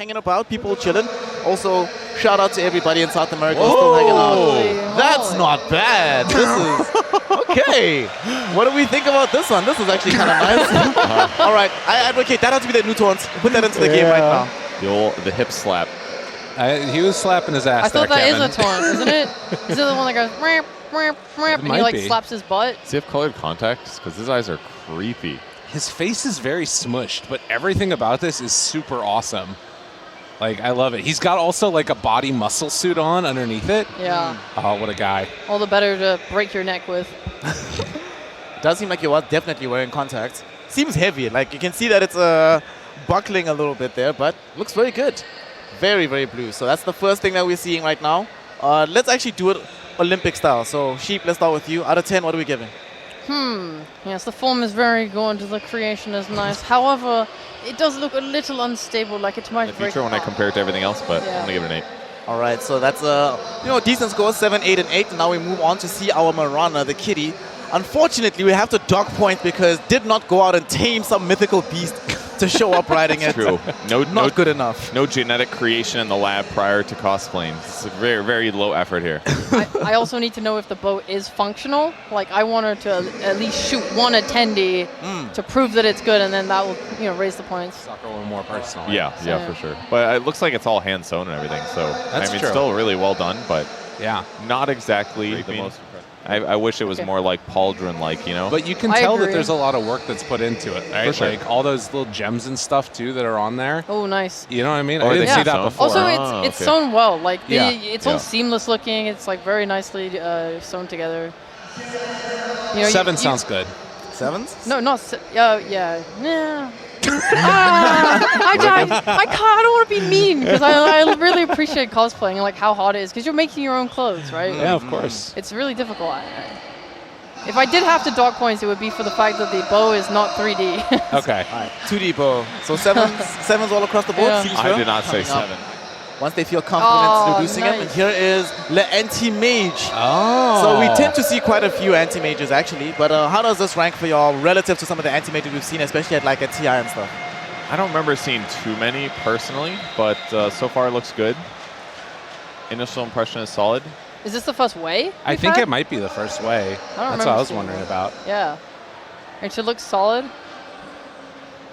hanging about, people chilling. Also, shout out to everybody in South America still hanging out. That's not bad. This is okay. What do we think about this one? This is actually kind of nice. All right, I advocate that has to be the new taunts. Put that into the game right now. The hip slap. He was slapping his ass. I thought there, that is a taunt, isn't it? Is it the one that goes ramp, ramp, ramp, and he like slaps his butt? Does he have colored contacts? Because his eyes are creepy. His face is very smushed, but everything about this is super awesome. Like, I love it. He's got also like a body muscle suit on underneath it. Yeah. Oh, what a guy. All the better to break your neck with. Does seem like you are definitely wearing contacts. Seems heavy. Like, you can see that it's buckling a little bit there, but looks very good. Very, very blue. So that's the first thing that we're seeing right now. Let's actually do it Olympic style. So, Sheep, let's start with you. Out of 10, what are we giving? Yes, the form is very good. The creation is nice. However, it does look a little unstable, like it might break. In the future when I compare it to everything else, but I'm going to give it an 8. All right, so that's decent score, 7, 8, and 8. And now we move on to see our Mirana, the kitty. Unfortunately, we have to dock point because did not go out and tame some mythical beast to show up riding it. True. Not good enough. No genetic creation in the lab prior to cosplaying. It's a very, very low effort here. I also need to know if the bow is functional. Like, I want her to at least shoot one attendee to prove that it's good, and then that will, raise the points. Soccer a little more personal. Yeah, for sure. But it looks like it's all hand sewn and everything. So That's true. still really well done, but yeah, not exactly the most. I wish it was more like pauldron-like, But you can tell that there's a lot of work that's put into it, right? For sure. Like all those little gems and stuff too that are on there. Oh, nice. You know what I mean? Or I didn't see that before. Also, it's sewn well. Like it's all seamless looking. It's like very nicely sewn together. 7 sounds good. 7s? No, not yeah. I don't want to be mean because I really appreciate cosplaying and like how hard it is because you're making your own clothes, right? Yeah, of course. It's really difficult. If I did have to dock points, it would be for the fact that the bow is not 3D. Okay. All right, 2D bow. So 7s all across the board? Yeah. I did not say 7. Once they feel confident introducing him. And here is the Anti-Mage. Oh. So we tend to see quite a few Anti-Mages actually, but how does this rank for y'all relative to some of the Anti-Mages we've seen, especially at like a TI and stuff? I don't remember seeing too many personally, but so far it looks good. Initial impression is solid. Is this the first way? I think it might be the first way. That's what I was wondering about. Yeah. It should look solid.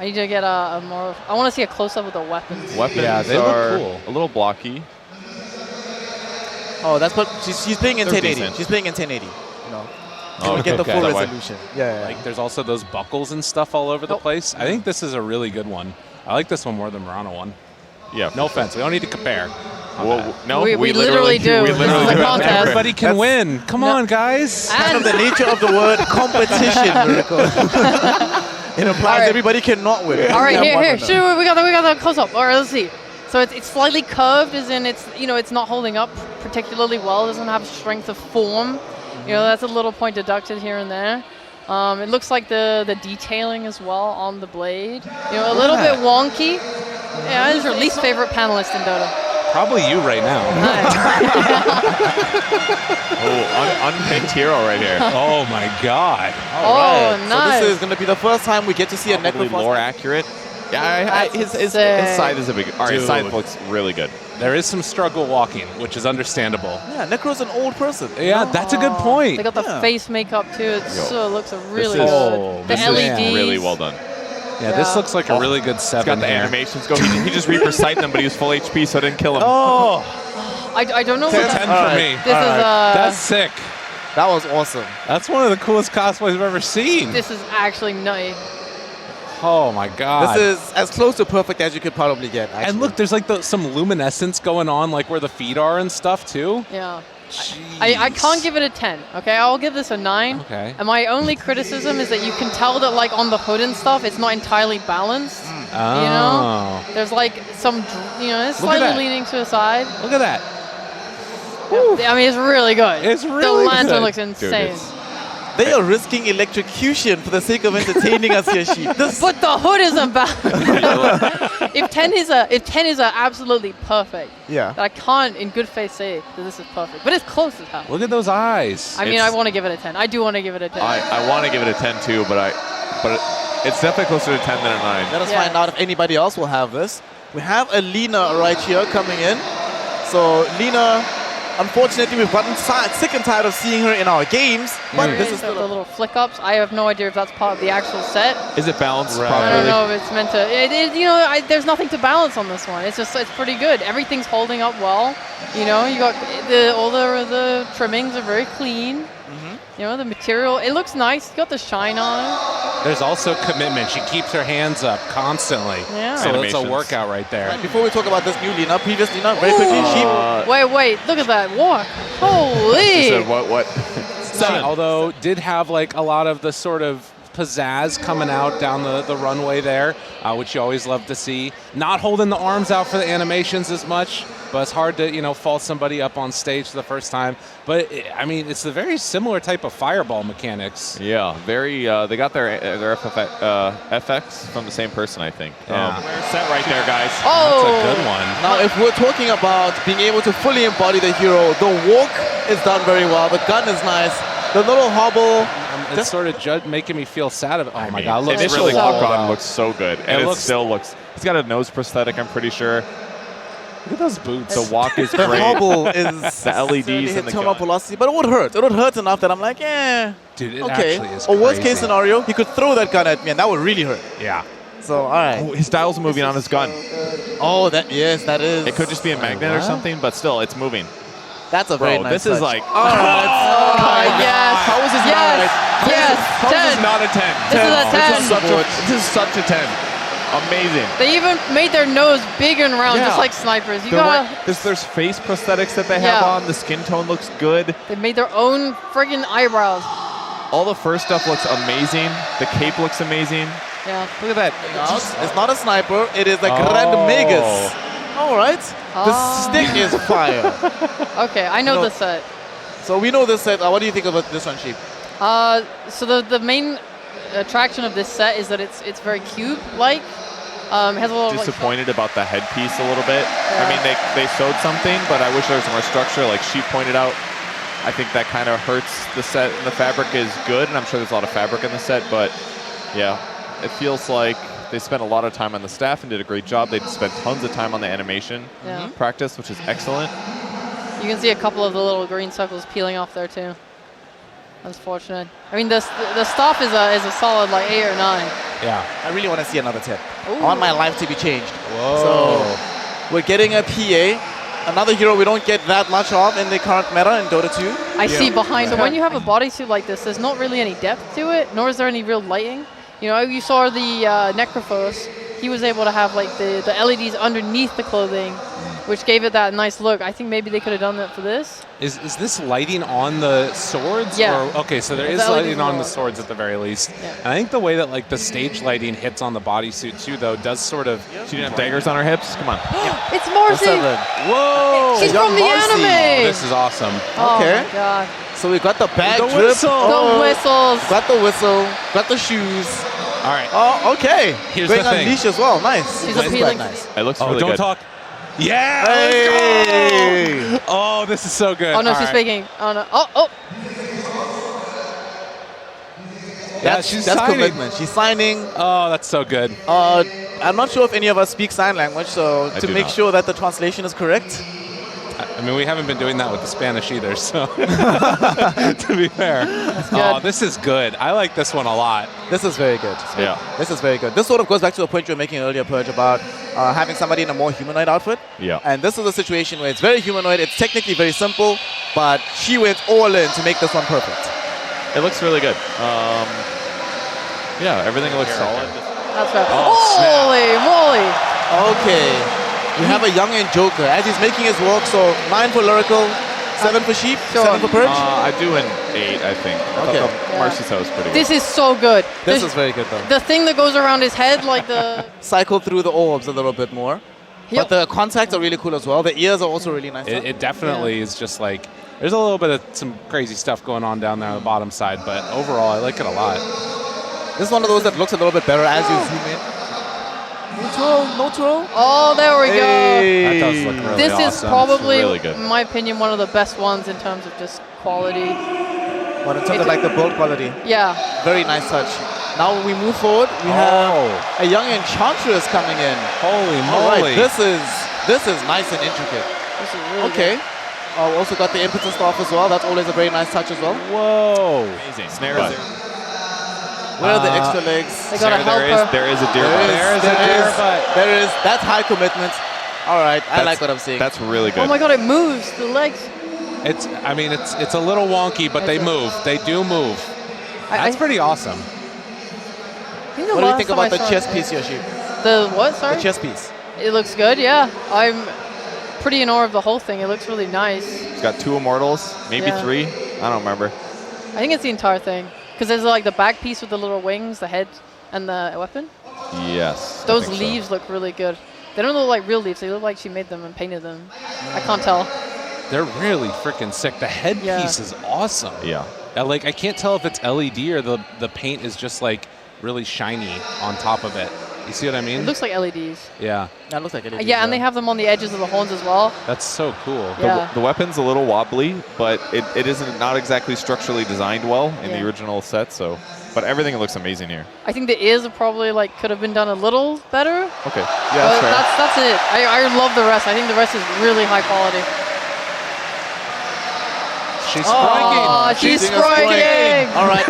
I need to get a more... I want to see a close-up of the weapons. Yeah, they look cool. A little blocky. Oh, that's what... She's playing in 1080. She's playing in 1080. To get the full resolution. Yeah. Like, there's also those buckles and stuff all over the place. I think this is a really good one. I like this one more than Mirana one. Yeah. No offense. We don't need to compare. No, we literally do. We literally do. Everybody can win. Come on, guys. And the nature of the word competition, Miracle. It implies everybody cannot win. All right, here. Sure, we got the close up. All right, let's see. So it's slightly curved, as in it's not holding up particularly well. It doesn't have strength of form. That's a little point deducted here and there. It looks like the detailing as well on the blade. A little bit wonky. Yeah, this is your least favorite panelist in Dota. Probably you right now. Unpicked hero right here. Oh my god. All right. Nice. So this is going to be the first time we get to see a Necrophos. Lore accurate. Yeah, his side is a big... All right, his side looks really good. There is some struggle walking, which is understandable. Yeah, Necro's an old person. Yeah, that's a good point. They got the face makeup too. It looks really good. The LEDs. Really well done. Yeah, this looks like a really good 7 He's got the animations go. He just reaper-sight them, but he was full HP, so I didn't kill him. I don't know what 10 for me. This is that's sick. That was awesome. That's one of the coolest cosplays I've ever seen. This is actually nutty. Oh my god. This is as close to perfect as you could probably get, actually. And look, there's like some luminescence going on, like where the feet are and stuff too. Yeah. I can't give it a 10, okay? I'll give this a 9. Okay. And my only criticism is that you can tell that, like, on the hood and stuff, it's not entirely balanced. Oh. There's, like, some, it's slightly leaning to the side. Look at that. Yeah, I mean, it's really good. It's really The lantern good. looks insane. They are risking electrocution for the sake of entertaining us here, Sheep. But the hood isn't bad. If 10 is absolutely perfect, that I can't in good faith say that this is perfect. But it's close as hell. Look at those eyes. I mean, I want to give it a 10. I do want to give it a 10. I want to give it a 10 too, but it's definitely closer to 10 than a 9. Let us find out if anybody else will have this. We have a Lina right here coming in. So Lina, unfortunately, we've gotten sick and tired of seeing her in our games. But this is the little flick ups. I have no idea if that's part of the actual set. Is it balanced Right. properly? I don't know if it's meant to. You know, there's nothing to balance on this one. It's pretty good. Everything's holding up well. You know, you got all the trimmings are very clean. You know, the material, it looks nice. It's got the shine on it. There's also commitment. She keeps her hands up constantly. Yeah. So it's a Animations. workout right there. Right, before we talk about this new Lina, previous Lina, very quickly, she Wait, look at that walk. Holy! So what? Although did have like a lot of the sort of pizzazz coming out down the runway there, which you always love to see. Not holding the arms out for the animations as much, but it's hard to, you know, fall somebody up on stage for the first time. But I mean, it's a very similar type of fireball mechanics. Yeah, very. They got their FX from the same person, I think. Yeah. Set right there, guys. Oh! That's a good one. Now, if we're talking about being able to fully embody the hero, the walk is done very well. The gun is nice. The little hobble. It's sort of making me feel sad. Oh my God! The Look, initial so walk good. on looks so good, and it looks- still looks. He's got a nose prosthetic, I'm pretty sure. Look at those boots. The walk is The great. hobble is The LEDs hit and the terminal gun. velocity, but it would hurt. It would hurt enough that I'm like, yeah, Dude, it okay. actually is Or worst crazy. case scenario, he could throw that gun at me, and that would really hurt. Yeah. So, all right. Oh, his dial's moving on his gun. Oh, that that is. It could just be a magnet or something, but still, it's moving. That's a very Bro, nice. this is touch. like. All right. Oh, yes. How is this Yes. not? Yes. How is 10. this not a 10? This is a 10. This is such a 10. Amazing. They even made their nose big and round, Yeah. just like snipers. You The gotta. there's face prosthetics that they have Yeah. on. The skin tone looks good. They made their own friggin' eyebrows. All the first stuff looks amazing. The cape looks amazing. Yeah. Look at that. No, it's not a sniper. It is a Grand Magus. All right. The stick is fire. Okay, I know No. the set. So we know this set. What do you think about this one, Sheep? So the main attraction of this set is that it's very cube-like. Has a little like, Disappointed about the headpiece a little bit. I mean, they sewed something, but I wish there was more structure. Like she pointed out, I think that kind of hurts the set. And the fabric is good, and I'm sure there's a lot of fabric in the set, but yeah, it feels like they spent a lot of time on the staff and did a great job. They spent tons of time on the animation practice, which is excellent. You can see a couple of the little green circles peeling off there too. That's fortunate. I mean, the staff is a solid like 8 or 9. Yeah. I really want to see another tip. Ooh. I want my life to be changed. Whoa. So we're getting a PA. Another hero we don't get that much of in the current meta in Dota 2. I see behind. So when you have a bodysuit like this, there's not really any depth to it, nor is there any real lighting. You know, you saw the Necrophos. He was able to have like the LEDs underneath the clothing, which gave it that nice look. I think maybe they could have done that for this. Is this lighting on the swords? Yeah. Or, okay, so there It's is LEDs lighting on on the the swords at the very least. Yeah. And I think the way that like the stage lighting hits on the bodysuit too, though, does sort of. She didn't have daggers on her hips. Come on. It's Marcy. Whoa! She's young from the Marcy. anime. This is awesome. Oh Okay. my god. So we got the bag The drip. whistle. Oh, The whistles. Got the whistle. Got the shoes. All right. Oh, okay. Here's Going the thing. Unleash as well. Nice. She's This is appealing. quite nice. It looks Oh, really don't good. talk. Yeah! Hey! Let's go! Oh, this is so good. Oh no, All she's right. speaking. Oh no. Oh. Yeah, she's that's signing. commitment. She's signing. Oh, that's so good. I'm not sure if any of us speak sign language, so I to do make not. sure that the translation is correct. I mean, we haven't been doing that with the Spanish either, so to be fair. Oh, good. this is good. I like this one a lot. This is very good. Yeah. This is very good. This sort of goes back to a point you were making earlier, Pudge, about having somebody in a more humanoid outfit. Yeah. And this is a situation where it's very humanoid. It's technically very simple, but she went all in to make this one perfect. It looks really good. Yeah, everything looks solid. That's right. Oh, Holy moly. Okay. We have a young Injoker as he's making his walk. So 9 for Lyrical, 7 for Sheep, Sure. 7 for Purge. I do an 8, I think. I Okay. thought the Marcy's was pretty good. This is so good. This is very good though. The thing that goes around his head, like the. Cycle through the orbs a little bit more. Yep. But the contacts are really cool as well. The ears are also really nice. It definitely is just like, there's a little bit of some crazy stuff going on down there on the bottom side, but overall, I like it a lot. This is one of those that looks a little bit better as you zoom in. No twirl, no twirl. Oh, there we go. That does look really This awesome. is probably, really good. in my opinion, one of the best ones in terms of just quality. But in terms of like the build quality, Yeah. very nice touch. Now when we move forward, we have a young Enchantress coming in. Holy All moly. right, this is nice and intricate. This is really Okay. good. Also got the impetus staff as well. That's always a very nice touch as well. Whoa. Amazing. Snares there. Where are the extra legs? They got to help her. There is a deer butt. There is. That's high commitment. All right, I like what I'm seeing. That's really good. Oh my god, it moves. The legs. I mean, it's a little wonky, but they move. They do move. That's pretty awesome. What do you think about the chest piece, Yoshi? The what, sorry? The chest piece. It looks good, yeah. I'm pretty in awe of the whole thing. It looks really nice. It's got 2 immortals, maybe 3. I don't remember. I think it's the entire thing. Because there's like the back piece with the little wings, the head, and the weapon. Yes. Those leaves look really good. They don't look like real leaves. They look like she made them and painted them. I can't tell. They're really freaking sick. The headpiece is awesome. Yeah. Like, I can't tell if it's LED or the paint is just like really shiny on top of it. You see what I mean? It looks like LEDs. Yeah. That looks like LEDs. Yeah, and they have them on the edges of the horns as well. That's so cool. Yeah. The weapon's a little wobbly, but it isn't not exactly structurally designed well in the original set. So, but everything looks amazing here. I think the ears are probably like could have been done a little better. Okay. Yeah, that's it. I love the rest. I think the rest is really high quality. She's striking. Oh, she's striking. All right.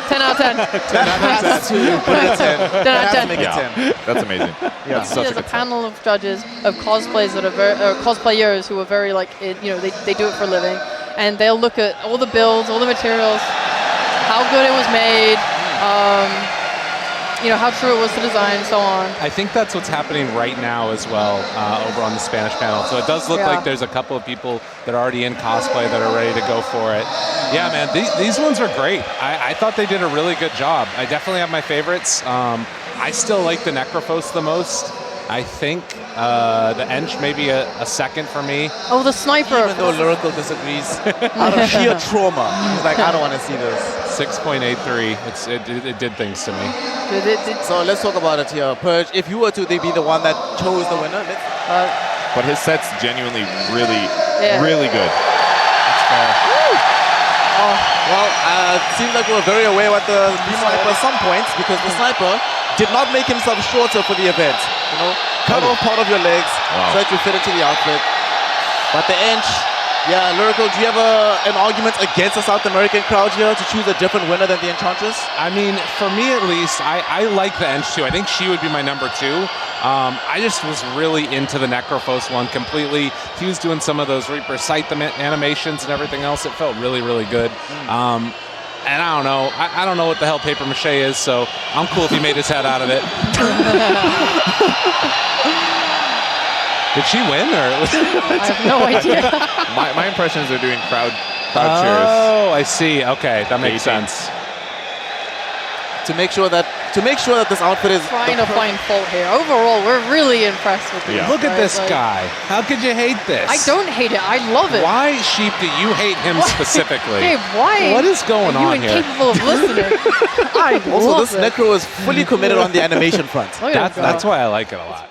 10 out of 10. 10 out of 10. Put it at 10. 10 out of 10. Make it 10. That's amazing. That's such There's a a good panel of judges of cosplays that are cosplayers who are very like, they do it for a living, and they'll look at all the builds, all the materials, how good it was made, how true it was to design, so on. I think that's what's happening right now as well over on the Spanish panel. So it does look like there's a couple of people that are already in cosplay that are ready to go for it. Yeah, man, these ones are great. I thought they did a really good job. I definitely have my favorites. I still like the Necrophos the most. I think the Ench maybe a second for me. Oh, the sniper. Even though Lyrical disagrees, out of sheer trauma, he's like, I don't want to see this. 6.83. It did things to me. So let's talk about it here. Purge, if you were to be the one that chose the winner, but his set's genuinely really good. That's fair. It seems like we're very aware what the sniper at some points, because the sniper did not make himself shorter for the event. Cut off part of your legs so that you fit into the outfit. But the Ench, Lyrical, do you have an argument against the South American crowd here to choose a different winner than the Enchantress? I mean, for me at least, I like the Ench too. I think she would be my number 2. I just was really into the Necrophos one completely. He was doing some of those Reaper Sight animations and everything else. It felt really, really good. And I don't know. I don't know what the hell paper mache is, so I'm cool if he made his head out of it. Did she win, or? I have no idea. My impression is they're doing crowd cheers. Oh, I see. Okay, that makes sense. To make sure that this outfit is Trying to find fault here. Overall, we're really impressed with this. Look at this guy. How could you hate this? I don't hate it. I love it. Why, Sheep, do you hate him specifically? Hey, why? What is going are on you here? incapable of listening? I also love this Necro is fully committed on the animation front. That's why I like it a lot.